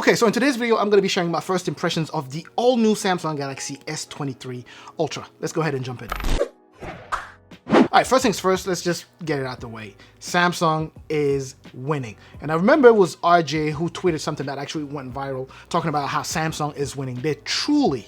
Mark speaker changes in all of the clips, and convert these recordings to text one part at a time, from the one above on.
Speaker 1: Okay, so in today's video, I'm going to be sharing my first impressions of the all-new Samsung Galaxy S23 ULTRA. Let's go ahead and jump in. All right, first things first, let's just get it out the way. Samsung is winning. And I remember it was RJ who tweeted something that actually went viral talking about how Samsung is winning. They truly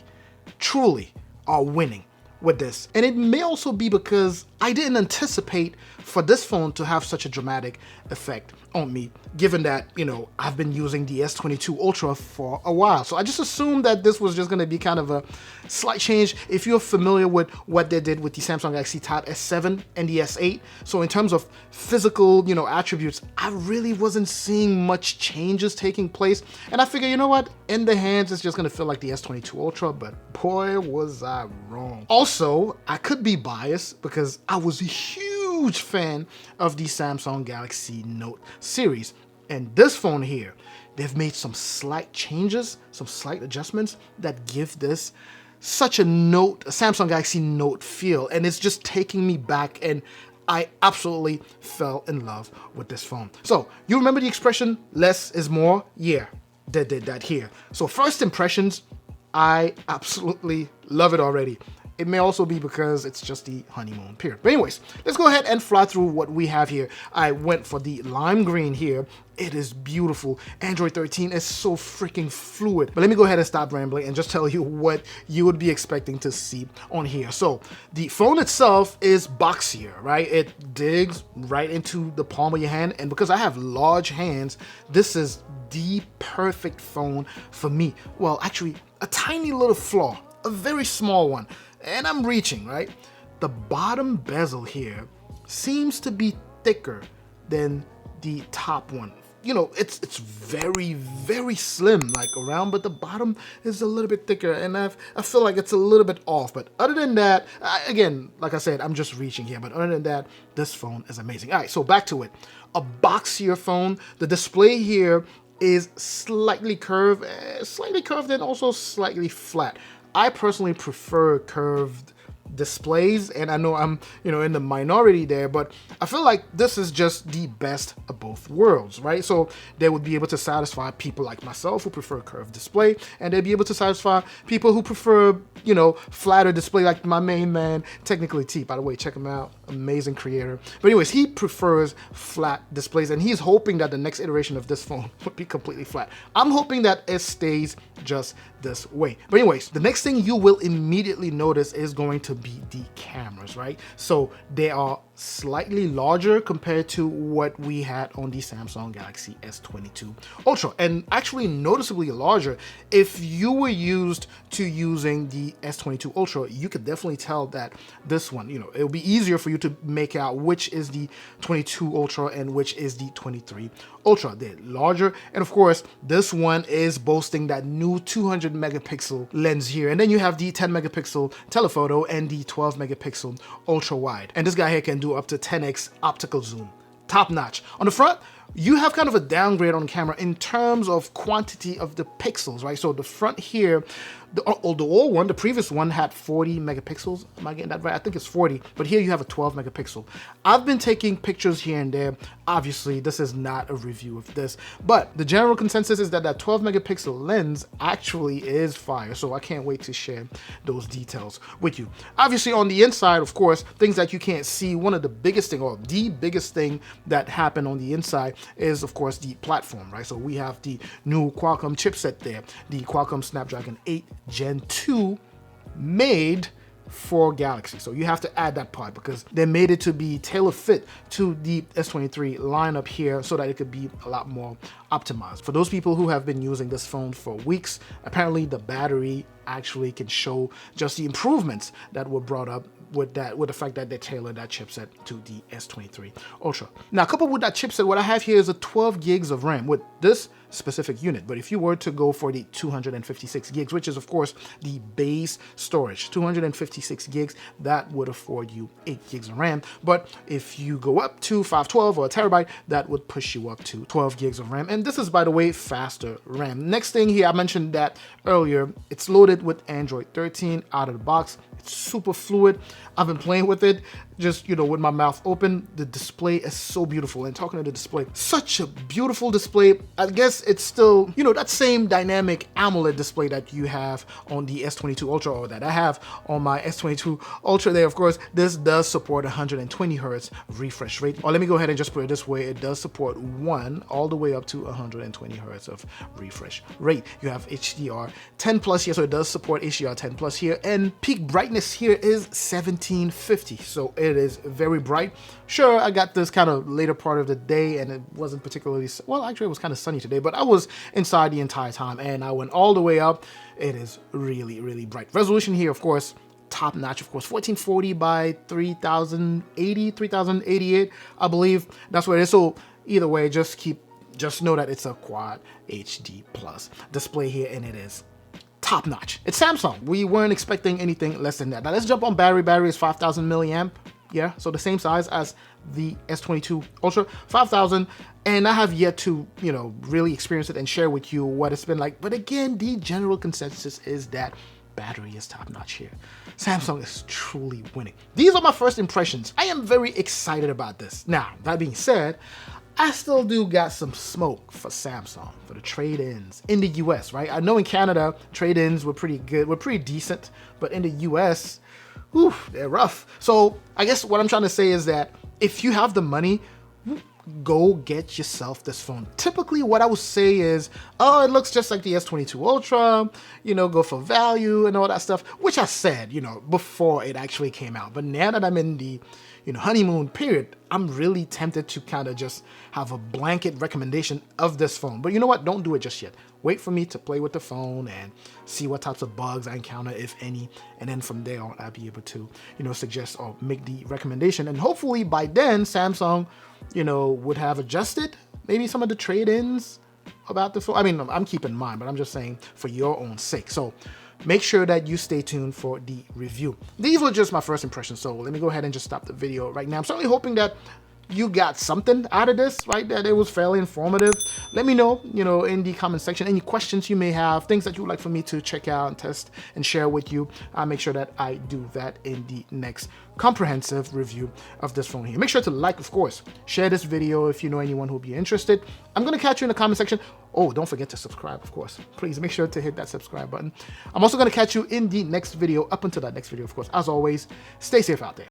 Speaker 1: are winning with this. And it may also be because I didn't anticipate for this phone to have such a dramatic effect on me, given that, you know, I've been using the S22 ULTRA for a while. So I just assumed that this was just going to be kind of a slight change. If you're familiar with what they did with the Samsung Galaxy Tab S7 and the S8, so in terms of physical, you know, attributes, I really wasn't seeing much changes taking place. And I figured, you know what, in the hands, it's just going to feel like the S22 ULTRA, but boy, was I wrong. Also, I could be biased because I was a huge fan of the Samsung Galaxy Note series. And this phone here, they've made some slight changes, some slight adjustments that give this such a Samsung Galaxy Note feel. And it's just taking me back, and I absolutely fell in love with this phone. So you remember the expression, less is more? Yeah, they did that here. So first impressions, I absolutely love it already. It may also be because it's just the honeymoon period. But anyways, let's go ahead and fly through what we have here. I went for the lime green here. It is beautiful. Android 13 is so freaking fluid. But let me go ahead and stop rambling and just tell you what you would be expecting to see on here. So the phone itself is boxier, right? It digs right into the palm of your hand. And because I have large hands, this is the perfect phone for me. Well, actually, a tiny little flaw, a very small one. And I'm reaching, right? The bottom bezel here seems to be thicker than the top one. You know, it's very slim, like around, but the bottom is a little bit thicker, and I feel like it's a little bit off. But other than that, again, like I said, I'm just reaching here. But other than that, this phone is amazing. All right, so back to it. A boxier phone. The display here is slightly curved and also slightly flat. I personally prefer curved displays, and I know I'm, you know, in the minority there, but I feel like this is just the best of both worlds, right? So they would be able to satisfy people like myself who prefer curved display, and they'd be able to satisfy people who prefer, you know, flatter display, like my main man, Technically T. By the way, check him out, amazing creator. But anyways, he prefers flat displays, and he's hoping that the next iteration of this phone would be completely flat. I'm hoping that it stays just this way. But anyways, the next thing you will immediately notice is going to be the cameras, right? So they are slightly larger compared to what we had on the Samsung Galaxy S22 ULTRA, and actually noticeably larger. If you were used to using the S22 ULTRA, you could definitely tell that this one, you know, it'll be easier for you to make out which is the 22 ULTRA and which is the 23 ULTRA. They're larger, and of course, this one is boasting that new 200 megapixel lens here, and then you have the 10 megapixel telephoto and the 12 megapixel ultra wide, and this guy here can do up to 10x optical zoom. Top notch. On the front, you have kind of a downgrade on camera in terms of quantity of the pixels, right? So the front here, the old one, the previous one had 40 megapixels. Am I getting that right? I think it's 40, but here you have a 12 megapixel. I've been taking pictures here and there. Obviously, this is not a review of this, but the general consensus is that that 12 megapixel lens actually is fire. So I can't wait to share those details with you. Obviously, on the inside, of course, things that you can't see, one of the biggest thing, or the biggest thing that happened on the inside is, of course, the platform, right? So we have the new Qualcomm chipset there, the Qualcomm Snapdragon 8 Gen 2 made for Galaxy. So you have to add that part because they made it to be tailor fit to the S23 lineup here so that it could be a lot more optimized. For those people who have been using this phone for weeks, apparently the battery actually can show just the improvements that were brought up with the fact that they tailored that chipset to the S23 ULTRA. Now, coupled with that chipset, what I have here is a 12 gigs of RAM with this specific unit. But if you were to go for the 256 gigs, which is of course the base storage, 256 gigs, that would afford you 8 gigs of RAM. But if you go up to 512 or a terabyte, that would push you up to 12 gigs of RAM. And this is, by the way, faster RAM. Next thing here, I mentioned that earlier, it's loaded with Android 13 out of the box. It's super fluid. I've been playing with it. just, with my mouth open. The display is so beautiful, and talking to the display, such a beautiful display. I guess it's still, that same dynamic AMOLED display that you have on the S22 Ultra, or that I have on my S22 Ultra there. Of course, this does support 120 Hertz refresh rate, or let me go ahead and just put it this way, it does support 1 all the way up to 120 Hertz of refresh rate. You have HDR 10 plus here, so it does support HDR 10 plus here, and peak brightness here is 1750, so it is very bright. Sure, I got this kind of later part of the day, and it wasn't particularly, well, actually it was kind of sunny today, but I was inside the entire time, and I went all the way up. It is really, really bright. Resolution here, of course, top notch, of course, 1440 by 3080, 3088, I believe that's what it is. So either way, just know that it's a quad HD plus display here, and it is top notch. It's Samsung. We weren't expecting anything less than that. Now let's jump on battery. Battery is 5000 milliamp. Yeah, so the same size as the S22 Ultra, 5000. And I have yet to, really experience it and share with you what it's been like. But again, the general consensus is that battery is top notch here. Samsung is truly winning. These are my first impressions. I am very excited about this. Now, that being said, I still do got some smoke for Samsung, for the trade-ins in the US, right? I know in Canada, trade-ins were pretty good, were pretty decent, but in the US, whew, they're rough. So I guess what I'm trying to say is that if you have the money, go get yourself this phone. Typically what I would say is, oh, it looks just like the S22 Ultra, go for value and all that stuff, which I said, before it actually came out. But now that I'm in the, honeymoon period, I'm really tempted to kind of just have a blanket recommendation of this phone. But you know what? Don't do it just yet. Wait for me to play with the phone and see what types of bugs I encounter, if any. And then from there on, I'll be able to, suggest or make the recommendation. And hopefully by then, Samsung, would have adjusted maybe some of the trade-ins about the phone. I mean, I'm keeping mine, but I'm just saying for your own sake. So make sure that you stay tuned for the review. These were just my first impressions, so let me go ahead and just stop the video right now. I'm certainly hoping that you got something out of this, right? That it was fairly informative. Let me know, in the comment section, any questions you may have, things that you would like for me to check out and test and share with you. I'll make sure that I do that in the next comprehensive review of this phone here. Make sure to like, of course, share this video if you know anyone who'll be interested. I'm gonna catch you in the comment section. Oh, don't forget to subscribe, of course. Please make sure to hit that subscribe button. I'm also gonna catch you in the next video. Up until that next video, of course, as always, stay safe out there.